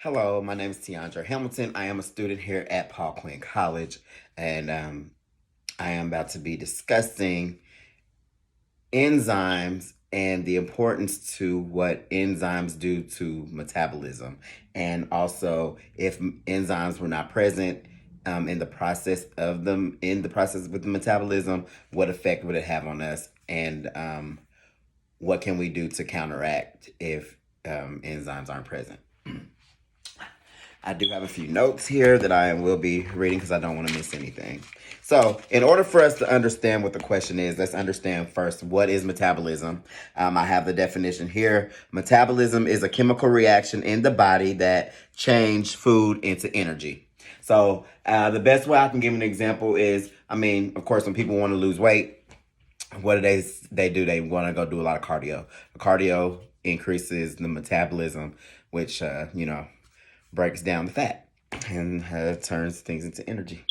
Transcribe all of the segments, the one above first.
Hello, my name is Tiandra Hamilton. I am a student here at Quinn College, and I am about to be discussing enzymes and the importance to what enzymes do to metabolism, and also if enzymes were not present in the process with the metabolism, what effect would it have on us, and what can we do to counteract if enzymes aren't present. I do have a few notes here that I will be reading because I don't want to miss anything. So, in order for us to understand what the question is, let's understand first what is metabolism. I have the definition here. Metabolism is a chemical reaction in the body that change food into energy. So, the best way I can give an example is, of course, when people want to lose weight, what do they do? They want to go do a lot of cardio. Cardio increases the metabolism, which breaks down the fat and turns things into energy.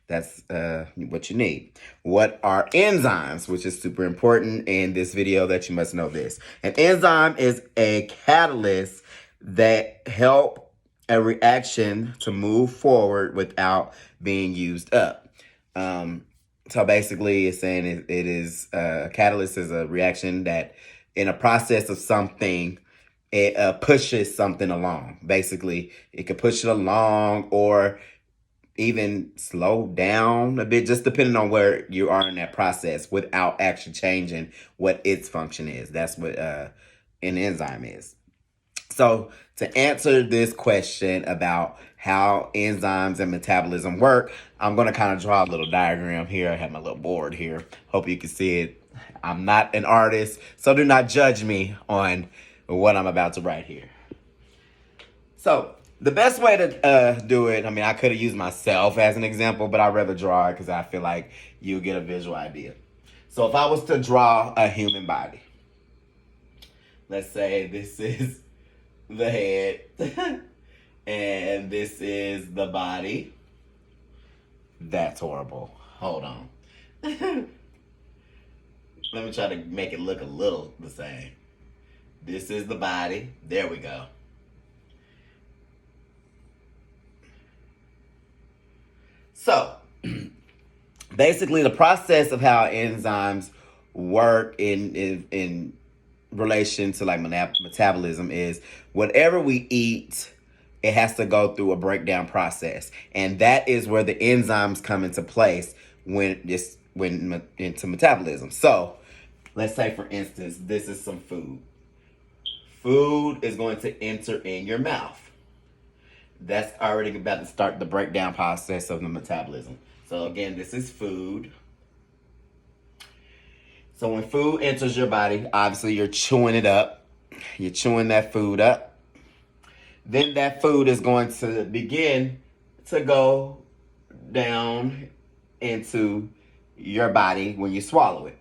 That's what you need. What are enzymes, which is super important in this video that you must know this. An enzyme is a catalyst that help a reaction to move forward without being used up. So basically it's saying it is a catalyst is a reaction that in a process of something, it pushes something along. Basically, it could push it along or even slow down a bit, just depending on where you are in that process without actually changing what its function is. That's what an enzyme is. So to answer this question about how enzymes and metabolism work, I'm going to kind of draw a little diagram here. I have my little board here. Hope you can see it. I'm not an artist, so do not judge me on what I'm about to write here. So the best way to do it, I could have used myself as an example, but I'd rather draw it because I feel like you'll get a visual idea. So if I was to draw a human body, let's say this is the head and this is the body. That's horrible. Hold on. Let me try to make it look a little the same. This is the body. There we go. So, basically, the process of how enzymes work in relation to like metabolism is whatever we eat, it has to go through a breakdown process, and that is where the enzymes come into place when into metabolism. So, let's say for instance, this is some food. Food is going to enter in your mouth. That's already about to start the breakdown process of the metabolism. So again, this is food. So when food enters your body, obviously you're chewing it up. You're chewing that food up. Then that food is going to begin to go down into your body when you swallow it.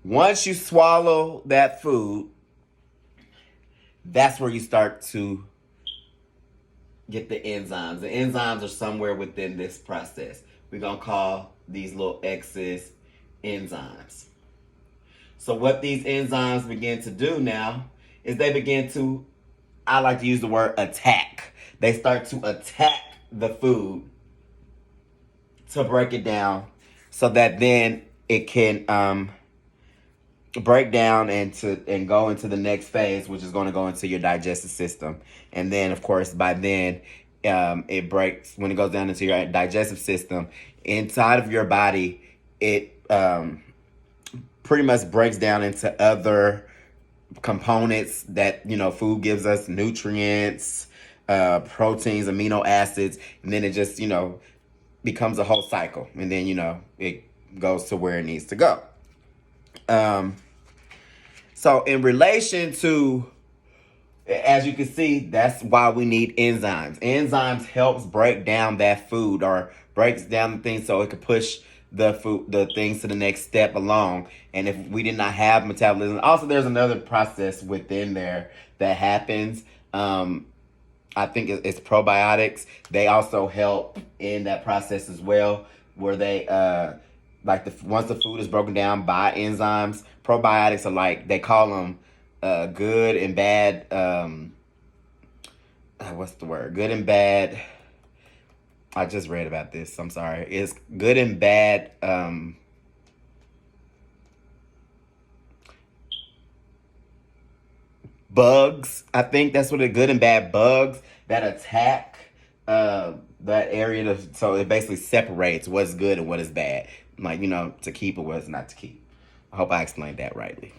Once you swallow that food, that's where you start to get the enzymes. The enzymes are somewhere within this process. We're going to call these little X's enzymes. So what these enzymes begin to do now is they begin to, I like to use the word attack. They start to attack the food to break it down so that then it can break down and go into the next phase, which is going to go into your digestive system. And then, of course, by then, it breaks. When it goes down into your digestive system, inside of your body, it pretty much breaks down into other components that, food gives us: nutrients, proteins, amino acids, and then it just, becomes a whole cycle. And then, it goes to where it needs to go. So in relation to, as you can see, that's why we need enzymes. Enzymes helps break down that food or breaks down the things so it could push the things to the next step along. And if we did not have metabolism, also there's another process within there that happens. I think it's probiotics. They also help in that process as well, where they once the food is broken down by enzymes, probiotics are they call them good and bad what's the word? Good and bad. I just read about this. I'm sorry. It's good and bad. Bugs. I think that's what the good and bad bugs that attack that area. So it basically separates what's good and what is bad. Like, to keep or what's not to keep. I hope I explained that rightly.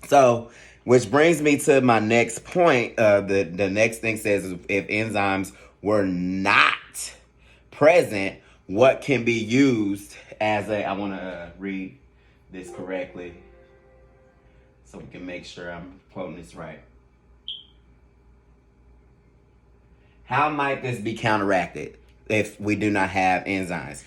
So, which brings me to my next point. The next thing says if enzymes were not present, what can be used as a? I want to read this correctly so we can make sure I'm quoting this right. How might this be counteracted if we do not have enzymes?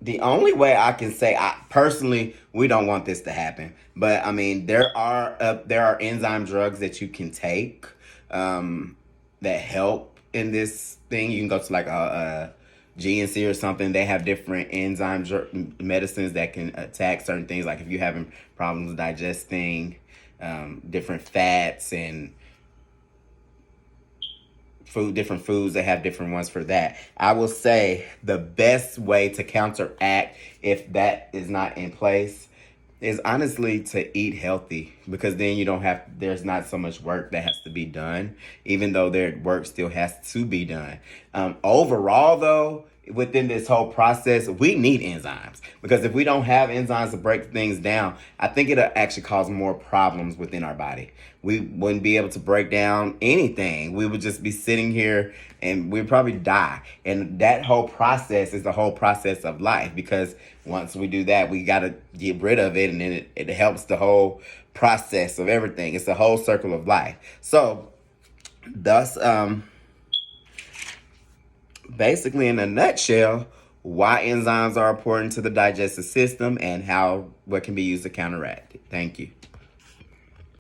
The only way I can say, personally, we don't want this to happen. But I mean, there are enzyme drugs that you can take that help in this thing. You can go to like a GNC or something. They have different medicines that can attack certain things. Like if you're having problems digesting different fats and different foods, they have different ones for that. I will say the best way to counteract if that is not in place is honestly to eat healthy, because then there's not so much work that has to be done, even though their work still has to be done. Overall though, within this whole process, we need enzymes, because if we don't have enzymes to break things down, I think it'll actually cause more problems within our body. We wouldn't be able to break down anything. We would just be sitting here and we'd probably die. And that whole process is the whole process of life, because once we do that, we got to get rid of it, and then it helps the whole process of everything. It's the whole circle of life. So thus, basically, in a nutshell, why enzymes are important to the digestive system and what can be used to counteract it. Thank you.